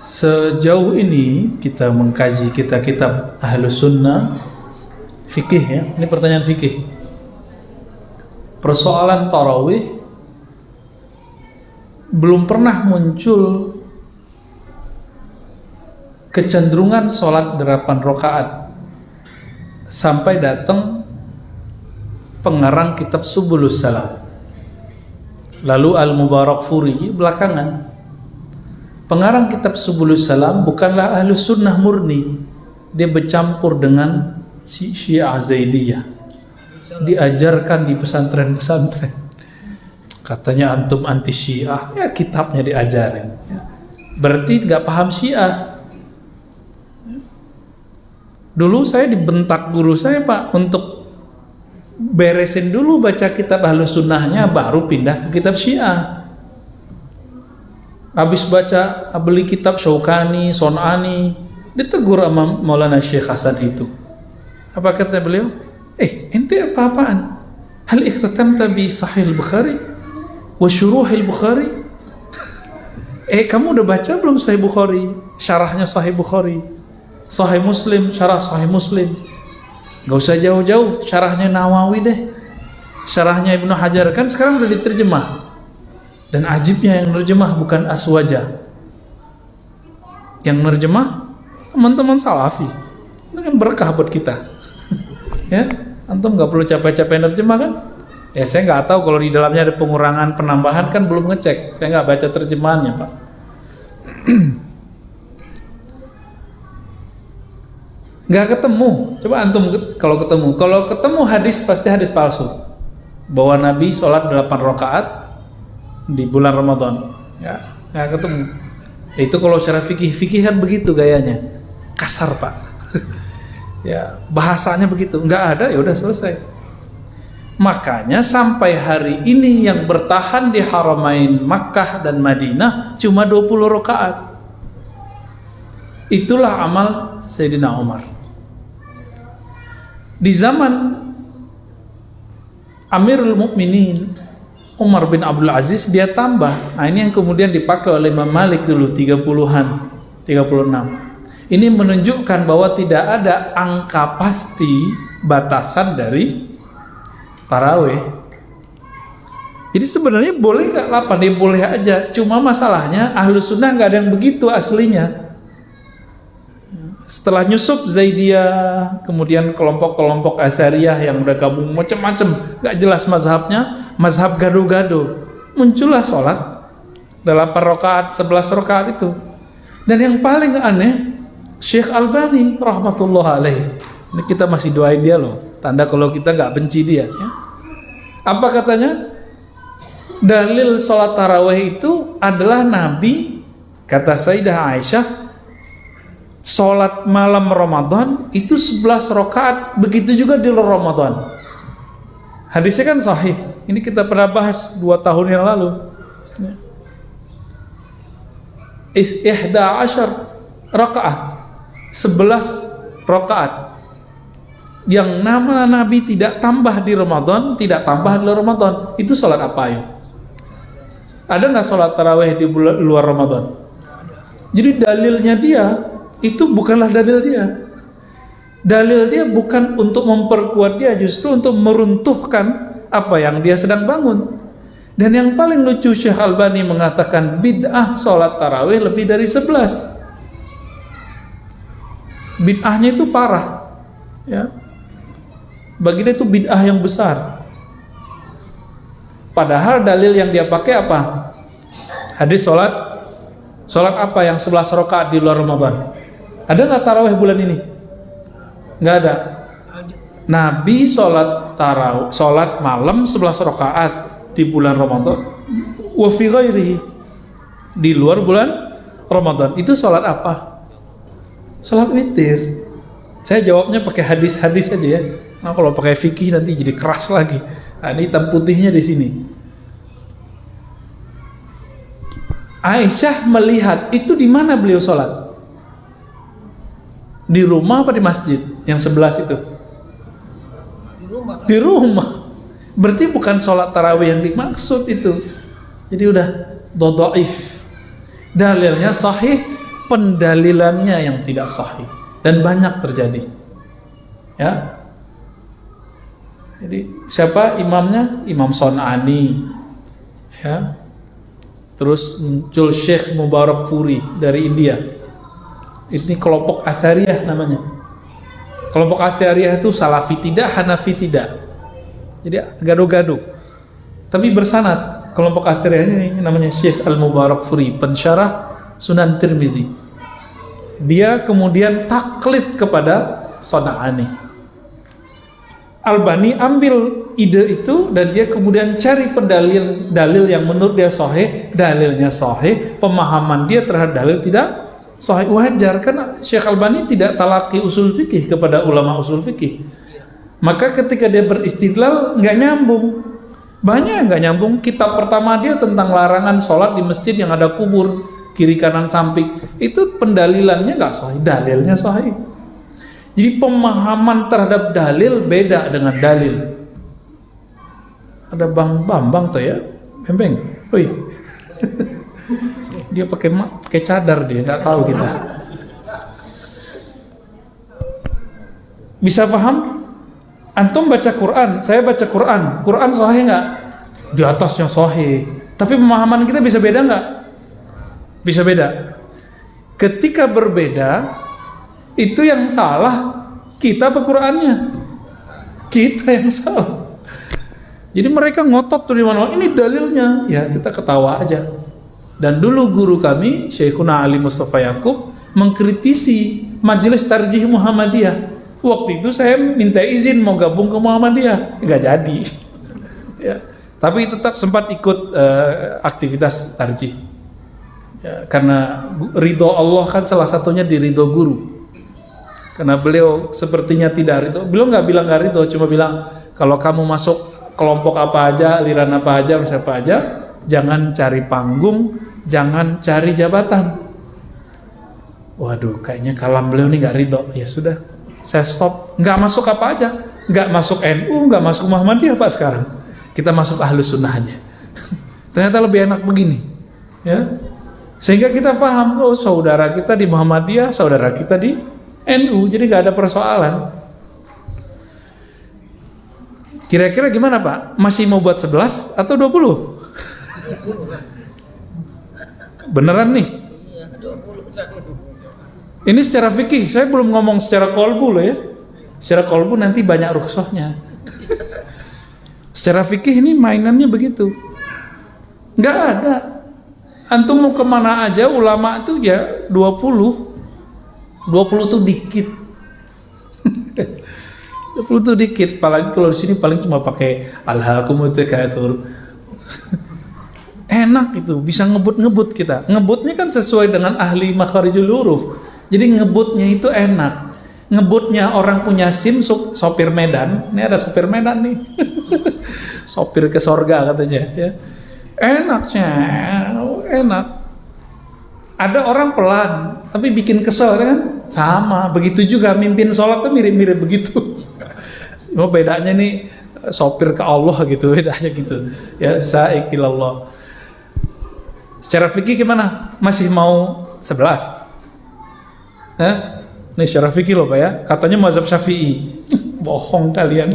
Sejauh ini kita mengkaji kitab Ahlus Sunnah fikih ya. Ini pertanyaan fikih. Persoalan tarawih belum pernah muncul kecenderungan sholat 8 rakaat sampai datang pengarang kitab Subulus Salam. Lalu Al-Mubarakfuri belakangan. Pengarang kitab Subulus Salam bukanlah Ahlus Sunnah murni. Dia bercampur dengan Syiah Zaidiyah. Diajarkan di pesantren-pesantren. Katanya antum anti Syiah, ya kitabnya diajarin. Berarti gak paham Syiah. Dulu saya dibentak guru saya, Pak, untuk beresin dulu baca kitab Ahlus Sunnahnya, baru pindah ke kitab Syiah. Habis baca, beli kitab Syaukani, Son'ani, ditegur sama Maulana Syekh Hasan itu. Apa kata beliau? Ente apa-apaan? Hal ikhtatamta bi Sahih Bukhari wa Syuruhil Bukhari? Kamu udah baca belum Sahih Bukhari? Syarahnya Sahih Bukhari, Sahih Muslim, syarah Sahih Muslim. Gak usah jauh-jauh, syarahnya Nawawi deh, syarahnya Ibnu Hajar, kan sekarang udah diterjemah. Dan ajibnya yang nerjemah bukan Aswaja, yang nerjemah teman-teman Salafi. Itu kan berkah buat kita. Ya, antum nggak perlu capek-capek nerjemah kan? Ya saya nggak tahu kalau di dalamnya ada pengurangan penambahan, kan belum ngecek. Saya nggak baca terjemahannya, Pak. Nggak ketemu. Coba antum kalau ketemu hadis, pasti hadis palsu bahwa Nabi sholat 8 rakaat di bulan Ramadan, ya nggak ketemu. Itu kalau secara fikih kan begitu gayanya, kasar, Pak. Ya bahasanya begitu, nggak ada, ya udah selesai. Makanya sampai hari ini yang bertahan di Haramain Makkah dan Madinah cuma 20 rakaat. Itulah amal Sayyidina Umar. Di zaman Amirul Mukminin Umar bin Abdul Aziz, dia tambah. Nah, ini yang kemudian dipakai oleh Imam Malik dulu 30-an, 36. Ini menunjukkan bahwa tidak ada angka pasti batasan dari tarawih. Jadi sebenarnya boleh nggak 8? Ya boleh aja. Cuma masalahnya Ahlus Sunnah nggak ada yang begitu aslinya. Setelah nyusup Zaidiyah, kemudian kelompok-kelompok Asyariyah yang udah gabung macam-macam, nggak jelas mazhabnya, mazhab gado-gado, muncullah sholat 8 rakaat, 11 rakaat itu. Dan yang paling aneh, Syekh Albani rahmatullah alaih, ini kita masih doain dia loh, tanda kalau kita nggak benci dia ya. Apa katanya? Dalil sholat tarawih itu adalah Nabi, kata Sayyidah Aisyah, sholat malam Ramadan itu 11 rakaat, begitu juga di luar Ramadan. Hadisnya kan sahih. Ini kita pernah bahas 2 tahun yang lalu. 11 rakaat, 11 rakaat. Yang nama Nabi tidak tambah di Ramadan, tidak tambah di luar Ramadan. Itu sholat apa ya? Ada nggak sholat tarawih di luar Ramadan? Jadi dalilnya dia itu bukanlah dalil dia. Dalil dia bukan untuk memperkuat dia, justru untuk meruntuhkan apa yang dia sedang bangun. Dan yang paling lucu, Syekh Albani mengatakan bid'ah sholat tarawih lebih dari 11. Bid'ahnya itu parah, ya. Bagi dia itu bid'ah yang besar. Padahal dalil yang dia pakai apa? Hadis sholat apa yang 11 rakaat di luar Ramadan? Ada nggak tarawih bulan ini? Nggak ada. Nabi sholat malam 11 rakaat di bulan Ramadan. Wa fi ghairihi, di luar bulan Ramadan. Itu sholat apa? Sholat witir. Saya jawabnya pakai hadis-hadis aja ya. Nah, kalau pakai fikih nanti jadi keras lagi. Nah, ini hitam putihnya di sini. Aisyah melihat itu di mana beliau sholat? Di rumah apa di masjid? Yang 11 itu? Di rumah. Berarti bukan sholat tarawih yang dimaksud itu. Jadi udah dhaif. Dalilnya sahih pendalilannya yang tidak sahih, dan banyak terjadi. Ya. Jadi siapa imamnya? Imam Son'ani. Ya. Terus muncul Syekh Mubarak Puri dari India. Ini kelompok Asy'ariyah namanya. Kelompok Asy'ariyah itu Salafi tidak, Hanafi tidak. Jadi gaduh-gaduh. Tapi bersanad. Kelompok Asy'ariyah ini namanya Syekh Al-Mubarak Puri, pensyarah Sunan Tirmizi. Dia kemudian taklid kepada Son'ani. Albani ambil ide itu dan dia kemudian cari dalil yang menurut dia sahih, dalilnya sahih, pemahaman dia terhadap dalil tidak sahih. Wajar, karena Syekh Albani tidak talaqi usul fikih kepada ulama usul fikih. Maka ketika dia beristidlal nggak nyambung, banyak nggak nyambung. Kitab pertama dia tentang larangan sholat di masjid yang ada kubur kiri kanan samping, itu pendalilannya nggak sahih, dalilnya sahih. Jadi pemahaman terhadap dalil beda dengan dalil. Ada Bang Bambang tuh ya, Bembeng. Woi. Dia pakai cadar, dia nggak tahu kita. Bisa paham? Antum baca Quran, saya baca Quran. Quran sahih nggak? Di atasnya sahih. Tapi pemahaman kita bisa beda nggak? Bisa beda. Ketika berbeda, itu yang salah kita apa Qur'annya? Kita yang salah. Jadi mereka ngotot tuh di mana-mana, ini dalilnya. Ya kita ketawa aja. Dan dulu guru kami Syekhuna Ali Mustafa Yaqub mengkritisi Majelis Tarjih Muhammadiyah. Waktu itu saya minta izin mau gabung ke Muhammadiyah, nggak jadi. Ya, tapi tetap sempat ikut aktivitas tarjih. Ya, karena ridho Allah kan salah satunya di ridho guru. Karena beliau sepertinya tidak ridho. Beliau nggak bilang nggak ridho, cuma bilang kalau kamu masuk kelompok apa aja, aliran apa aja, siapa aja, jangan cari panggung, jangan cari jabatan. Waduh, kayaknya kalam beliau ini nggak ridho. Ya sudah, saya stop. Nggak masuk apa aja, nggak masuk NU, nggak masuk Muhammadiyah Pak sekarang. Kita masuk Ahlus Sunnah aja. Ternyata lebih enak begini, ya. Sehingga kita paham, oh saudara kita di Muhammadiyah, saudara kita di NU, jadi nggak ada persoalan. Kira-kira gimana Pak? Masih mau buat 11 atau 20? Beneran nih? Ini secara fikih, saya belum ngomong secara kolbu loh ya. Secara kolbu nanti banyak rukhsahnya. Secara fikih ini mainannya begitu. Nggak ada. Antum mau kemana aja, ulama itu ya 20 tuh dikit. 20 tuh dikit, apalagi kalau di sini paling cuma pakai alhaakumut takatsur. Enak itu, bisa ngebut-ngebut kita. Ngebutnya kan sesuai dengan ahli makharijul huruf. Jadi ngebutnya itu enak. Ngebutnya orang punya SIM sopir Medan. Ini ada sopir Medan nih. Sopir ke sorga katanya ya. Enaknya, enak. Ada orang pelan, tapi bikin kesel kan? Sama, begitu juga mimpin sholat tuh mirip-mirip begitu. Cuma bedanya nih sopir ke Allah gitu, bedanya gitu. Ya, sa'ikilallah. Secara fikih gimana? Masih mau 11? Ini secara fikih loh Pak ya. Katanya mazhab Syafi'i. Bohong kalian.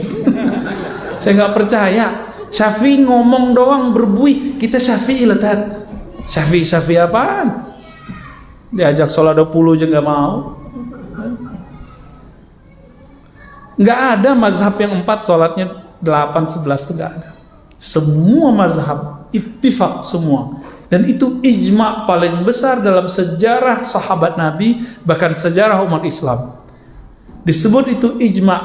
Saya nggak percaya. Syafi'i ngomong doang berbuih. Kita Syafi'i loh Tat. Syafi'i apaan? Diajak sholat 20 juga nggak mau. Nggak ada mazhab yang 4 sholatnya 8, 11 itu nggak ada. Semua mazhab ittifaq semua. Dan itu ijma' paling besar dalam sejarah sahabat Nabi, bahkan sejarah umat Islam. Disebut itu ijma'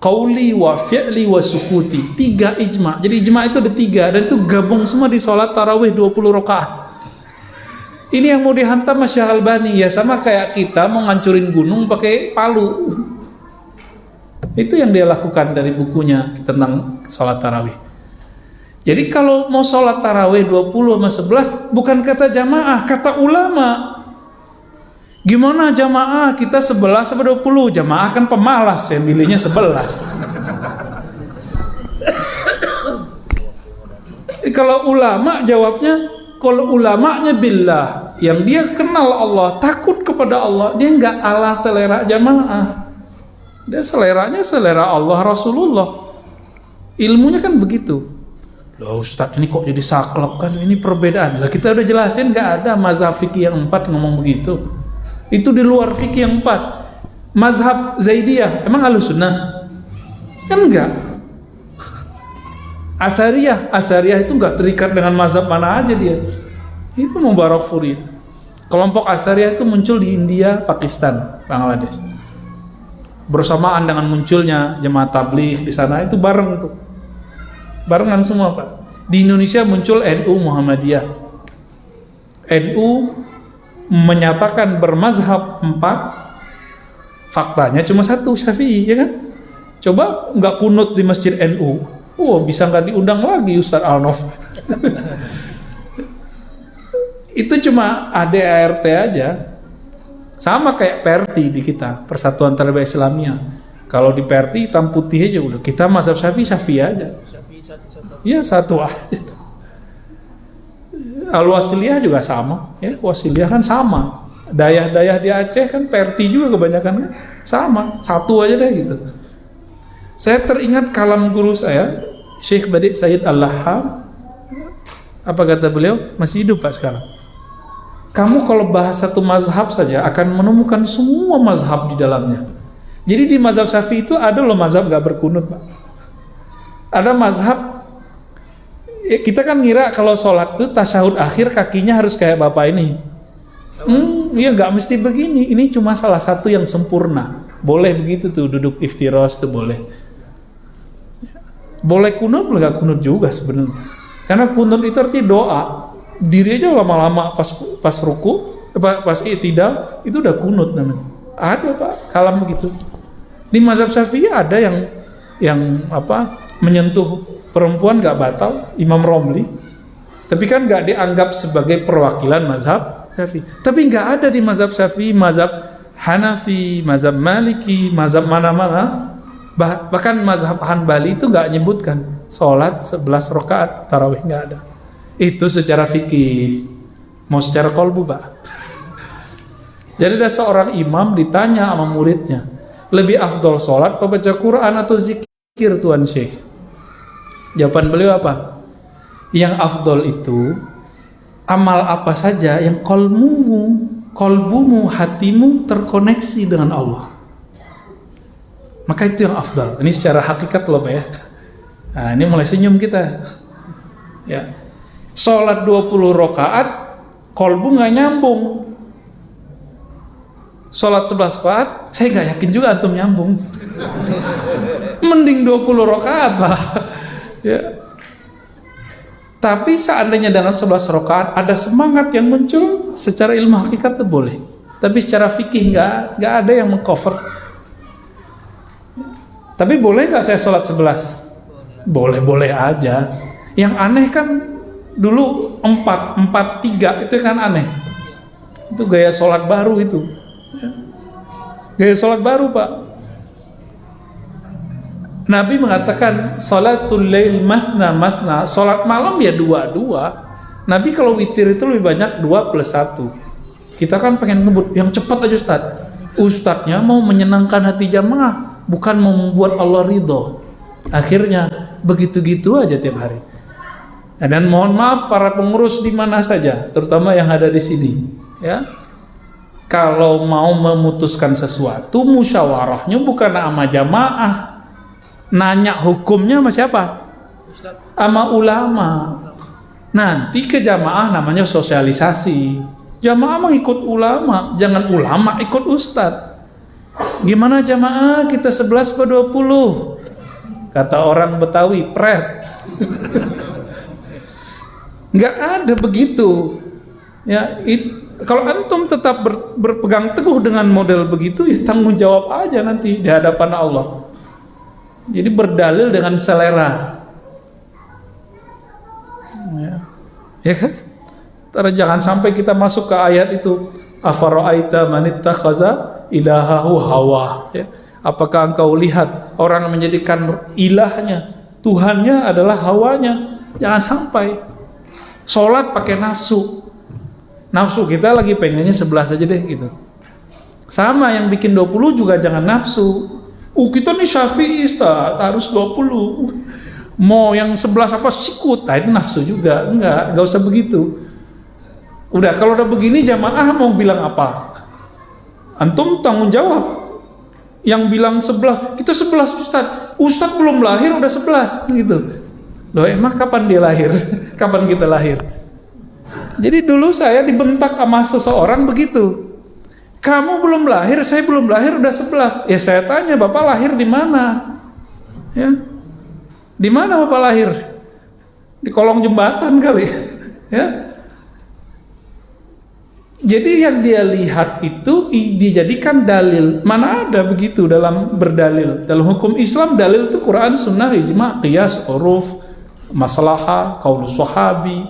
qauli wa fi'li wa sukuti. 3 ijma'. Jadi ijma' itu ada 3 dan itu gabung semua di sholat tarawih 20 rakaat. Ini yang mau dihantam Syekh Albani, ya sama kayak kita mau ngancurin gunung pakai palu. Itu yang dia lakukan dari bukunya tentang sholat tarawih. Jadi kalau mau sholat tarawih 20 sama 11 bukan kata jamaah, kata ulama. Gimana jamaah? Kita 11 sama 20, jamaah kan pemalas, yang milihnya 11. Kalau ulama jawabnya Kalau ulamanya billah, yang dia kenal Allah, takut kepada Allah, dia nggak ala selera jamaah. Dia seleranya selera Allah Rasulullah. Ilmunya kan begitu. Loh Ustadz, ini kok jadi saklek kan? Ini perbedaan. Lah kita udah jelasin nggak ada mazhab fikih yang 4 ngomong begitu. Itu di luar fikih yang 4. Mazhab Zaidiyah, emang Ahlussunnah? Kan enggak. Asariyah itu enggak terikat dengan mazhab mana aja dia. Itu Mubarakfuri itu. Kelompok Asariyah itu muncul di India, Pakistan, Bangladesh. Bersamaan dengan munculnya jemaah tabligh di sana, itu bareng tuh. Barengan semua, Pak. Di Indonesia muncul NU Muhammadiyah. NU menyatakan bermazhab 4, faktanya cuma 1, Syafi'i, ya kan? Coba nggak kunut di masjid NU, bisa nggak diundang lagi Ustaz Alnof. Itu cuma ADART aja, sama kayak PRT di kita, Persatuan Tarbiyah Islamiyah. Kalau di PRT hitam putih aja udah, kita mazhab Syafi'i aja. Iya, satu aja. Al-Wasiliyah juga sama, ya. Wasiliyah kan sama. Dayah-dayah di Aceh kan PRT juga kebanyakan kan sama, satu aja deh gitu. Saya teringat kalam guru saya, Syekh Badi Said Al-Laham. Apa kata beliau? Masih hidup Pak sekarang. Kamu kalau bahas satu mazhab saja akan menemukan semua mazhab di dalamnya. Jadi di mazhab Syafi'i itu ada loh mazhab gak berkunut, Pak. Ada mazhab, kita kan ngira kalau sholat itu tasyahud akhir kakinya harus kayak bapak ini. Iya nggak mesti begini. Ini cuma salah satu yang sempurna. Boleh begitu tuh, duduk iftiros tuh boleh. Boleh kunut, nggak kunut juga sebenarnya. Karena kunut itu artinya doa. Diri aja lama-lama pas ruku, pas i'tidal itu udah kunut namanya. Ada Pak, kalam begitu. Di mazhab Syafi'i ada yang menyentuh perempuan nggak batal, Imam Romli. Tapi kan nggak dianggap sebagai perwakilan mazhab Syafi'i. Tapi nggak ada di mazhab Syafi'i, mazhab Hanafi, mazhab Maliki, mazhab mana-mana. Bahkan mazhab Hanbali itu nggak nyebutkan sholat 11 rakaat tarawih, nggak ada. Itu secara fikih. Mau secara kolbu Pak. Jadi ada seorang imam ditanya sama muridnya, lebih afdol sholat apa baca Quran atau zikir Tuan Syekh? Jawaban beliau apa? Yang afdol itu amal apa saja yang kolbumu, hatimu terkoneksi dengan Allah. Maka itu yang afdal. Ini secara hakikat loh Pak ya. Nah ini mulai senyum kita. Ya. Sholat 20 rakaat, kolbu nggak nyambung. Sholat 11 rakaat, saya nggak yakin juga antum nyambung. Mending 20 rakaat Pak. Ya. Tapi seandainya dengan 11 rakaat ada semangat yang muncul, secara ilmu hakikat itu boleh. Tapi secara fikih nggak ada yang mengcover. Tapi boleh nggak saya sholat 11? Boleh aja. Yang aneh kan dulu 4-4-3 itu kan aneh. Itu gaya sholat baru itu. Gaya sholat baru Pak. Nabi mengatakan sholatul lail masna, sholat malam ya 2-2. Nabi kalau witir itu lebih banyak 2+1. Kita kan pengen ngebut yang cepat aja Ustadznya mau menyenangkan hati jamaah, bukan mau membuat Allah ridho. Akhirnya begitu-gitu aja tiap hari. Dan mohon maaf para pengurus di mana saja, terutama yang ada di sini, ya. Kalau mau memutuskan sesuatu, musyawarahnya bukan sama jamaah. Nanya hukumnya sama siapa? Sama ulama. Nanti ke jamaah namanya sosialisasi. Jamaah mengikut ulama, jangan ulama ikut ustadz. Gimana jamaah kita 11 per 20? Kata orang Betawi, pret. Nggak ada begitu. Ya, kalau antum tetap berpegang teguh dengan model begitu, ya tanggung jawab aja nanti di hadapan Allah. Jadi berdalil dengan selera, ya kan? Terus jangan sampai kita masuk ke ayat itu, afara'aita man ittakhadha ilahahu hawa. Ya. Apakah engkau lihat orang yang menjadikan ilahnya, Tuhannya adalah hawanya? Jangan sampai. Sholat pakai nafsu. Nafsu kita lagi pengennya 11 aja deh gitu. Sama yang bikin 20 juga jangan nafsu. Kita nih Syafi'i harus 20. Mau yang 11 apa sikut, nah itu nafsu juga. Enggak usah begitu. Udah kalau udah begini jamaah mau bilang apa? Antum tanggung jawab. Yang bilang 11, kita 11 Ustadz belum lahir udah 11 gitu. Loh emang kapan dia lahir? Kapan kita lahir? Jadi dulu saya dibentak sama seseorang begitu. Kamu belum lahir, saya belum lahir udah 11. Ya saya tanya, Bapak lahir di mana? Ya. Di mana Bapak lahir? Di kolong jembatan kali. Ya. Jadi yang dia lihat itu dijadikan dalil. Mana ada begitu dalam berdalil? Dalam hukum Islam dalil itu Quran, Sunnah, Ijma, Qiyas, Uruf, Maslahah, Qaulus Sahabi,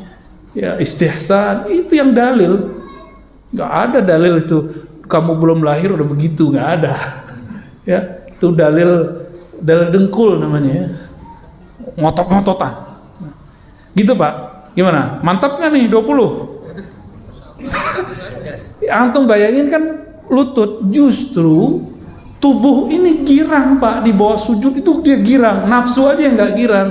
ya, Istihsan, itu yang dalil. Gak ada dalil itu kamu belum lahir udah begitu, gak ada. Ya, itu dalil dengkul namanya ya. Ngotot-ngototan. Gitu Pak. Gimana? Mantap gak nih 20? Antum bayangin kan lutut, justru tubuh ini girang Pak, di bawah sujud itu dia girang, nafsu aja yang nggak girang.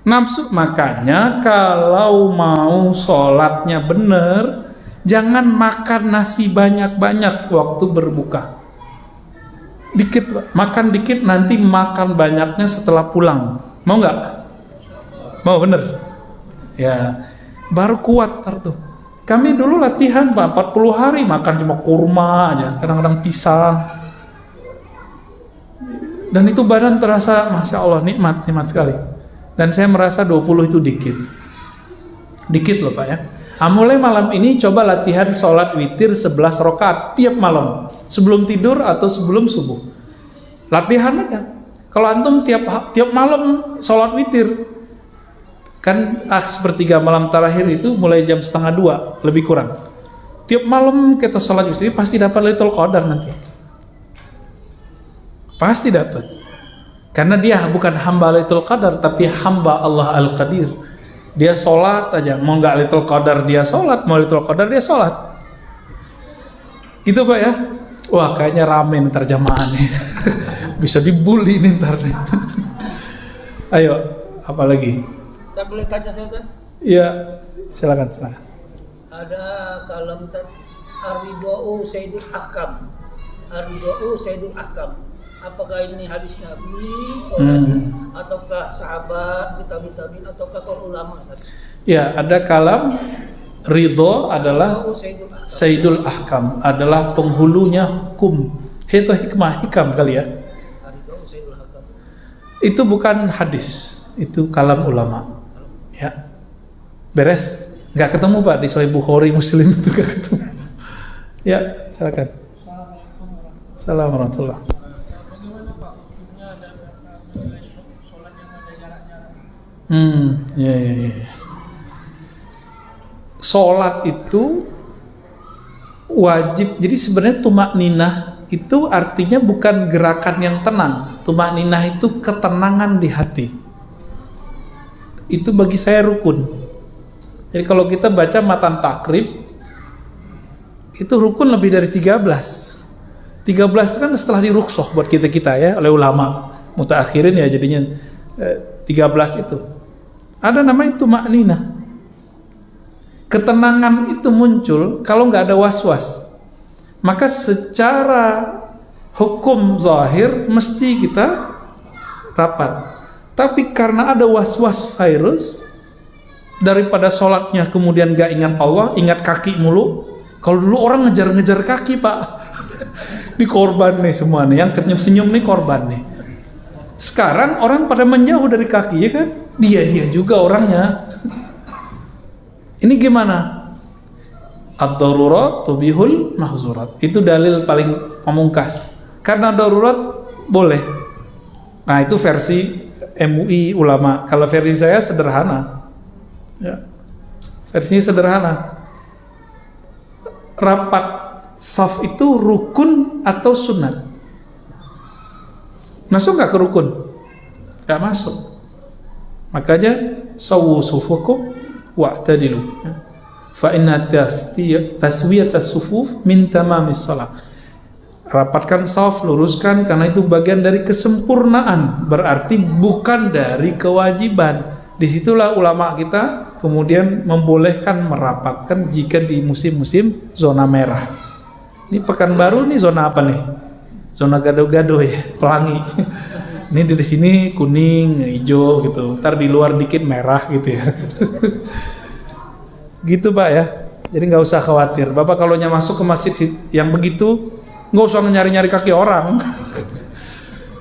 Nafsu, makanya kalau mau sholatnya bener, jangan makan nasi banyak-banyak waktu berbuka. Dikit Pak, makan dikit, nanti makan banyaknya setelah pulang. Mau nggak? Mau bener? Ya, baru kuat tuh. Kami dulu latihan Pak, 40 hari makan cuma kurma aja, kadang-kadang pisang. Dan itu badan terasa, Masya Allah, nikmat sekali. Dan saya merasa 20 itu dikit. Dikit loh Pak ya. Mulai malam ini coba latihan sholat witir 11 rakaat tiap malam. Sebelum tidur atau sebelum subuh. Latihan aja. Kalau antum tiap malam sholat witir, kan sepertiga malam terakhir itu mulai jam 1:30 lebih kurang. Tiap malam kita sholat witir pasti dapat Lailatul Qadar nanti. Pasti dapat. Karena dia bukan hamba Lailatul Qadar, tapi hamba Allah Al-Qadir. Dia sholat aja, mau nggak Lailatul Qadar dia sholat, mau Lailatul Qadar dia sholat. Gitu Pak ya. Wah kayaknya rame ntar jamaah nih. Bisa dibully nih ntar nih. Ayo, apa lagi? Kita boleh tanya saya Ustaz? Iya, silakan. Ada kalam Ar-Ridwa'u Sayyidul Ahkam. Ar-Ridwa'u Sayyidul Ahkam. Apakah ini hadis Nabi, ataukah sahabat, tabi'in, ataukah kaul ulama? Ya, ada kalam ridho adalah Sayyidul Ahkam, adalah penghulunya hukum. Itu hikmah, hikam kali ya. Itu bukan hadis, itu kalam ulama. Ya, beres. Nggak ketemu Pak di Sahih Bukhari, Muslim itu nggak ketemu. Ya, silakan. Assalamualaikum warahmatullahi wabarakatuh. Ya. Sholat itu wajib. Jadi sebenarnya tumakninah itu artinya bukan gerakan yang tenang. Tumakninah itu ketenangan di hati. Itu bagi saya rukun. Jadi kalau kita baca matan takrib, itu rukun lebih dari 13. 13 itu kan setelah dirukhsah buat kita ya oleh ulama mutaakhirin ya, jadinya 13 itu. Ada namanya tumakninah. Ketenangan itu muncul kalau nggak ada was-was. Maka secara hukum zahir mesti kita rapat. Tapi karena ada was-was virus, daripada sholatnya kemudian nggak ingat Allah, ingat kaki mulu. Kalau dulu orang ngejar-ngejar kaki Pak, ini korban nih semua nih, yang senyum nih korban nih. Sekarang orang pada menjauh dari kaki ya kan? Dia juga orangnya. Ini gimana? Ad-darurat tubihul mahzurat. Itu dalil paling pamungkas. Karena darurat boleh. Nah itu versi MUI ulama. Kalau versi saya sederhana. Ya. Versinya sederhana. Rapat saf itu rukun atau sunat? Masuk nggak ke rukun? Nggak masuk. Makanya sawu sufukum wa'tadilu. Fa inna taswiyatas sufuf min tamamis shalah. Rapatkan saf, luruskan, karena itu bagian dari kesempurnaan, berarti bukan dari kewajiban. Disitulah ulama kita kemudian membolehkan merapatkan jika di musim-musim zona merah. Ini Pekanbaru nih zona apa nih? Zona gado-gado ya, pelangi. Ini di sini kuning, hijau gitu. Ntar di luar dikit merah gitu ya. Gitu Pak ya. Jadi nggak usah khawatir. Bapak kalau masuk ke masjid yang begitu, nggak usah nyari-nyari kaki orang.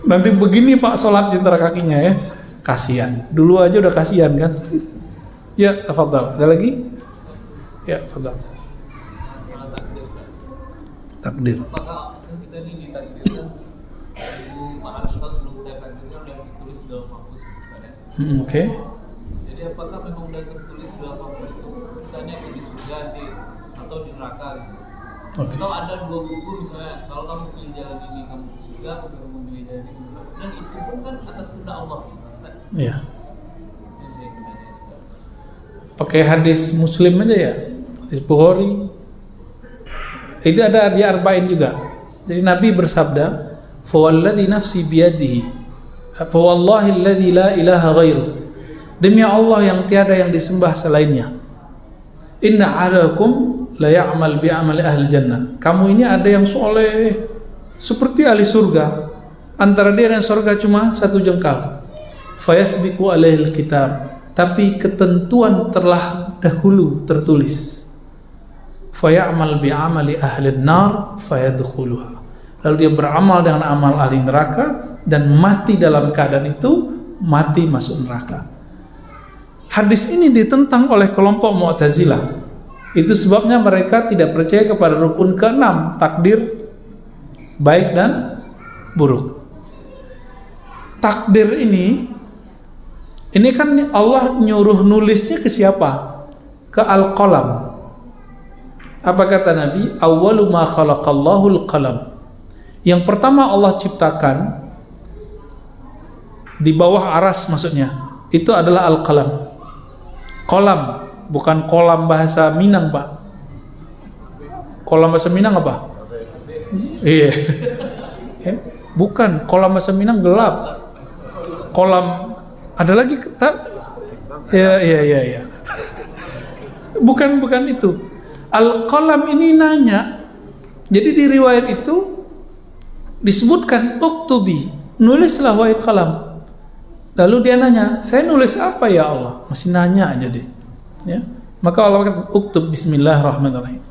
Nanti begini Pak sholat di antara kakinya ya. Kasihan. Dulu aja udah kasihan kan. Ya, tafadhal. Ada lagi? Ya, tafadhal. Salah takdir. Takdir. Apakah kita ini ditakdirkan 1400 tahun sebelum kita takdirkan udah ditulis dalam mahfuz misalnya? Oke. Jadi apakah memang udah tertulis dalam mahfuz itu misalnya di surga nanti atau di neraka? Oke. Atau ada 2 buku misalnya kalau kamu pilih jalan ini kamu ke surga, kalau kamu pilih jalan ini dan itu pun kan atas kehendak Allah. Iya. Yang saya tanya Ustaz. Pakai hadis Muslim aja ya. Hadis Bukhari. Itu ada di Arba'in juga. Jadi Nabi bersabda, "Fawalladzi nafsi biyadihi, fawallahi alladzi la ilaha ghairu." Demi Allah yang tiada yang disembah selainnya. Inna ahadakum la ya'mal bi amali ahli jannah. Kamu ini ada yang soleh seperti ahli surga. Antara dia dan surga cuma 1 jengkal. Fayasbiqu alaihil kitab. Tapi ketentuan telah dahulu tertulis. Faya'mal bi amali ahli nar fayadkhuluha. Lalu dia beramal dengan amal ahli neraka dan mati dalam keadaan itu, mati masuk neraka. Hadis ini ditentang oleh kelompok Mu'tazilah. Itu sebabnya mereka tidak percaya kepada rukun ke-6, takdir baik dan buruk. Takdir ini kan Allah nyuruh nulisnya ke siapa? Ke Al-Qalam. Apa kata Nabi? Awwalu ma khalaqallahu al-qalam. Yang pertama Allah ciptakan di bawah aras maksudnya, itu adalah Al-Qalam. Kolam, bukan kolam bahasa Minang, Pak. Kolam bahasa Minang apa? Iya. Bukan, kolam bahasa Minang gelap. Kolam ada lagi tak? Ya. Bukan itu. Al-Qalam ini nanya. Jadi di riwayat itu disebutkan uktubi, nulislah wahai qalam. Lalu dia nanya, saya nulis apa ya Allah? Masih nanya aja deh. Ya. Maka Allah kata, uktub bismillahirrahmanirrahim.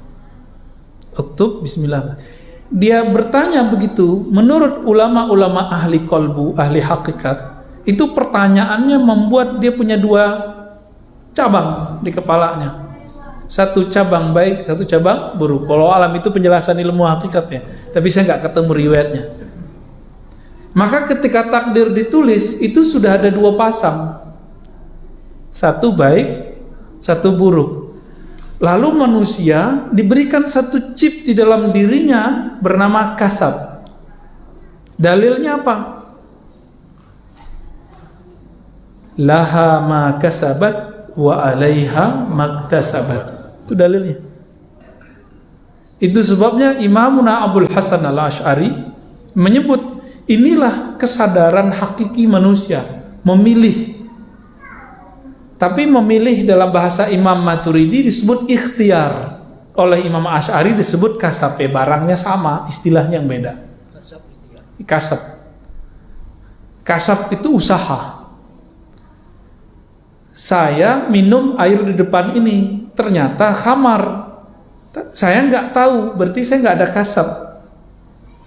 Uktub bismillah. Dia bertanya begitu, menurut ulama-ulama ahli qalbu, ahli hakikat, itu pertanyaannya membuat dia punya 2 cabang di kepalanya. 1 cabang baik, 1 cabang buruk. Kalau alam itu penjelasan ilmu hakikatnya, tapi saya nggak ketemu riwayatnya. Maka ketika takdir ditulis, itu sudah ada 2 pasang. 1 baik, 1 buruk. Lalu manusia diberikan 1 chip di dalam dirinya bernama kasab. Dalilnya apa? Laha ma kasabat wa alaiha maktasabat. Itu dalilnya. Itu sebabnya Imamuna Abul Hasan Al-Asy'ari menyebut inilah kesadaran hakiki manusia, memilih. Tapi memilih dalam bahasa Imam Maturidi disebut ikhtiar. Oleh Imam Asy'ari disebut kasab. Barangnya sama, istilahnya yang beda. Kasab. Kasab itu usaha. Saya minum air di depan ini, ternyata khamar. Saya nggak tahu, berarti saya nggak ada kasab.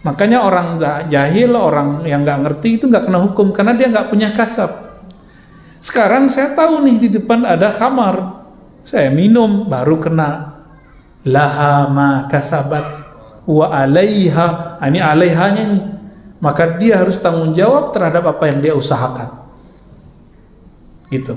Makanya orang nggak jahil, orang yang nggak ngerti itu nggak kena hukum karena dia nggak punya kasab. Sekarang saya tahu nih di depan ada khamar, saya minum baru kena. Laha ma kasabat wa alaiha. Ini alaihanya nih. Maka dia harus tanggung jawab terhadap apa yang dia usahakan. Gitu.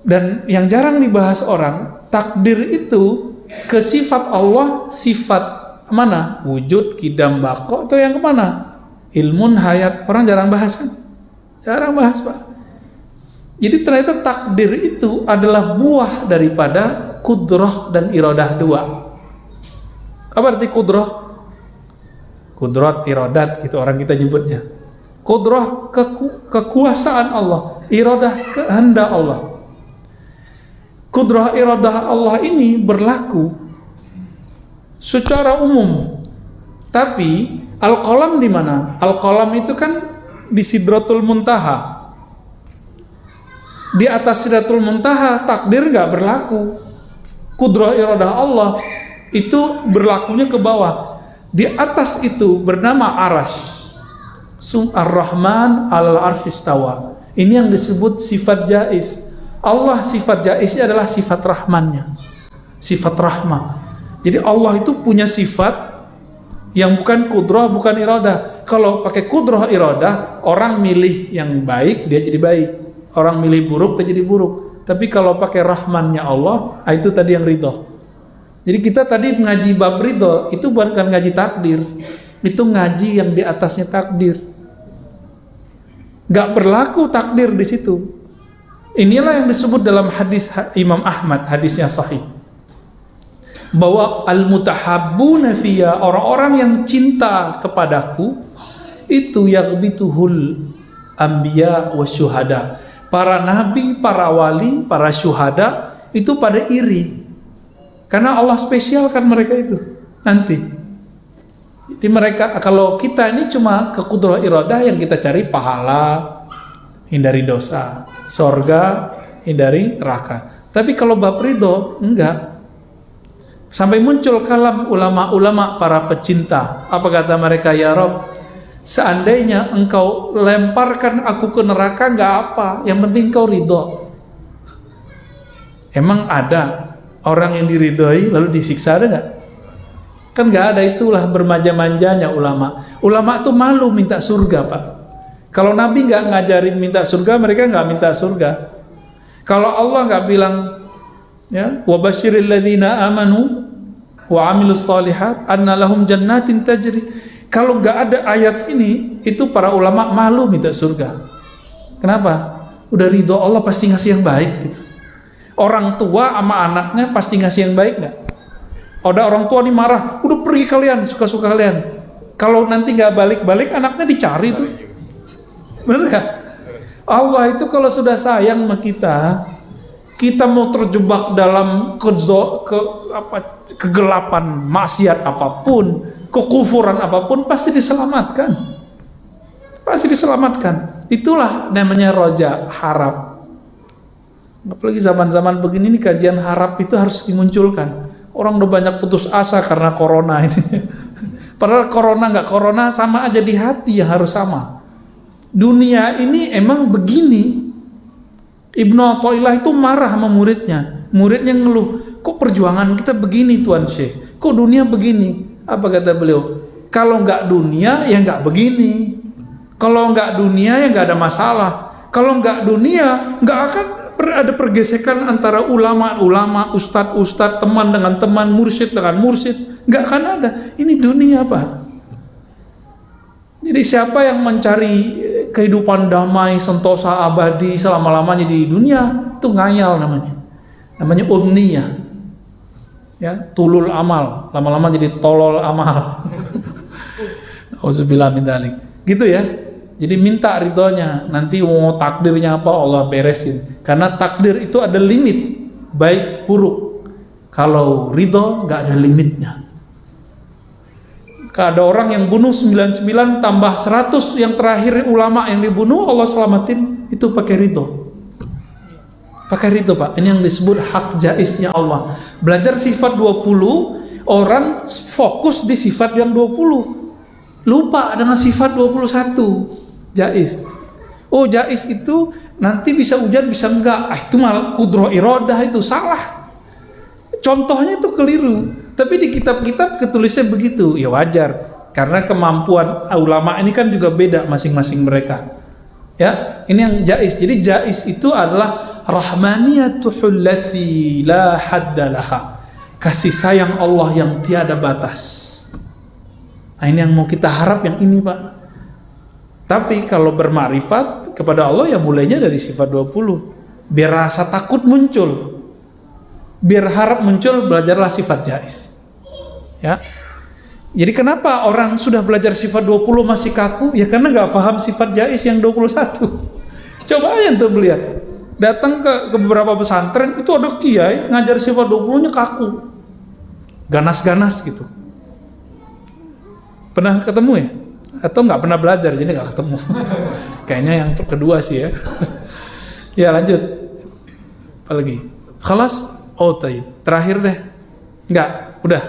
Dan yang jarang dibahas orang, takdir itu ke sifat Allah, sifat mana? Wujud, kidam, bako, atau yang kemana? Ilmun, hayat. Orang jarang bahas kan? Jarang bahas, Pak. Jadi ternyata takdir itu adalah buah daripada kudrah dan iradah dua. Apa arti kudrah? Kudrat, iradat gitu orang kita nyebutnya. Kudrah kekuasaan Allah, iradah kehendak Allah. Kudrah iradah Allah ini berlaku secara umum. Tapi al-qalam di mana? Al-qalam itu kan di Sidratul Muntaha. Di atas Sidratul Muntaha takdir nggak berlaku. Kudrah iradah Allah itu berlakunya ke bawah. Di atas itu bernama Arash. Ar-Rahman al-Arsy istawa. Ini yang disebut sifat jaiz. Allah sifat jaiznya adalah sifat rahmannya, sifat rahmah. Jadi Allah itu punya sifat yang bukan kudrah, bukan iradah. Kalau pakai kudrah iradah, orang milih yang baik dia jadi baik, orang milih buruk dia jadi buruk. Tapi kalau pakai rahmannya Allah, itu tadi yang ridho. Jadi kita tadi ngaji bab ridho itu bukan ngaji takdir, itu ngaji yang di atasnya takdir. Gak berlaku takdir di situ. Inilah yang disebut dalam hadis Imam Ahmad, hadisnya sahih, bahwa al-mutahabbuna fiyya, orang-orang yang cinta kepadaku itu yaghbituhul anbiya wasyuhada. Para nabi, para wali, para syuhada itu pada iri. Karena Allah spesialkan mereka itu nanti. Jadi mereka, kalau kita ini cuma ke kudrah iradah yang kita cari pahala, hindari dosa, sorga, hindari neraka. Tapi kalau bab ridho, enggak. Sampai muncul kalam ulama-ulama para pecinta. Apa kata mereka? Ya Rabb, seandainya engkau lemparkan aku ke neraka, enggak apa. Yang penting engkau ridho. Emang ada orang yang diridhoi lalu disiksa, ada enggak? Kan enggak ada. Itulah bermanja-manjanya ulama. Ulama tuh malu minta surga, Pak. Kalau Nabi nggak ngajarin minta surga, mereka nggak minta surga. Kalau Allah nggak bilang, ya, wa basyiril ladzina amanu wa amilus solihat anna lahum jannatin tajri. Kalau nggak ada ayat ini, itu para ulama malu minta surga. Kenapa? Udah ridho Allah pasti ngasih yang baik gitu. Orang tua sama anaknya pasti ngasih yang baik nggak? Ada orang tua nih marah, udah pergi kalian, suka-suka kalian. Kalau nanti nggak balik-balik, anaknya dicari tuh. Bener gak? Allah itu kalau sudah sayang sama kita, kita mau terjebak dalam kegelapan, maksiat apapun, kekufuran apapun, pasti diselamatkan. Pasti diselamatkan. Itulah namanya roja, harap. Apalagi zaman-zaman begini nih, kajian harap itu harus dimunculkan. Orang udah banyak putus asa karena corona ini. Padahal corona nggak corona sama aja, di hati yang harus sama. Dunia ini emang begini. Ibnu Athaillah itu marah sama muridnya. Muridnya ngeluh, kok perjuangan kita begini Tuan Syekh? Kok dunia begini? Apa kata beliau? Kalau nggak dunia ya nggak begini. Kalau nggak dunia ya nggak ada masalah. Kalau nggak dunia nggak akan ada pergesekan antara ulama-ulama, ustadz-ustadz, teman dengan teman, mursyid dengan mursyid. Nggak akan ada. Ini dunia, Pak. Jadi siapa yang mencari kehidupan damai, sentosa, abadi selama-lamanya di dunia, itu ngayal namanya. Namanya umniyah. Ya, tulul amal, lama-lama jadi tolol amal. Auzubillah min dzalik. Gitu ya. Jadi minta ridhonya. Nanti mau takdirnya apa Allah beresin. Karena takdir itu ada limit, baik buruk. Kalau ridho nggak ada limitnya. Ada orang yang bunuh 99 tambah 100, yang terakhir ulama yang dibunuh Allah selamatin, itu pakai ridho. Pakai ridho, Pak. Ini yang disebut hak jaiznya Allah. Belajar sifat 20, orang fokus di sifat yang 20. Lupa dengan sifat 21. Jaiz. Oh, jaiz itu nanti bisa hujan bisa enggak. Itu malah kudroh iradah, itu salah. Contohnya itu keliru. Tapi di kitab-kitab ketulisnya begitu, ya wajar. Karena kemampuan ulama ini kan juga beda masing-masing mereka. Ya, ini yang jaiz. Jadi jaiz itu adalah rahmaniyatuhul lati la haddalaha. Kasih sayang Allah yang tiada batas. Nah, ini yang mau kita harap, yang ini, Pak. Tapi kalau bermakrifat kepada Allah ya mulainya dari sifat 20. Biar rasa takut muncul. Biar harap muncul, belajarlah sifat jaiz. Ya. Jadi kenapa orang sudah belajar sifat 20 masih kaku? Ya karena nggak paham sifat jaiz yang 21. Coba aja tuh melihat. Datang ke beberapa pesantren itu ada kiai ngajar sifat 20-nya kaku. Ganas-ganas gitu. Pernah ketemu ya? Atau nggak pernah belajar jadi nggak ketemu? Kayaknya yang kedua sih ya. Ya lanjut. Apa lagi? Khalas? Oh taib. Terakhir deh. Nggak, udah.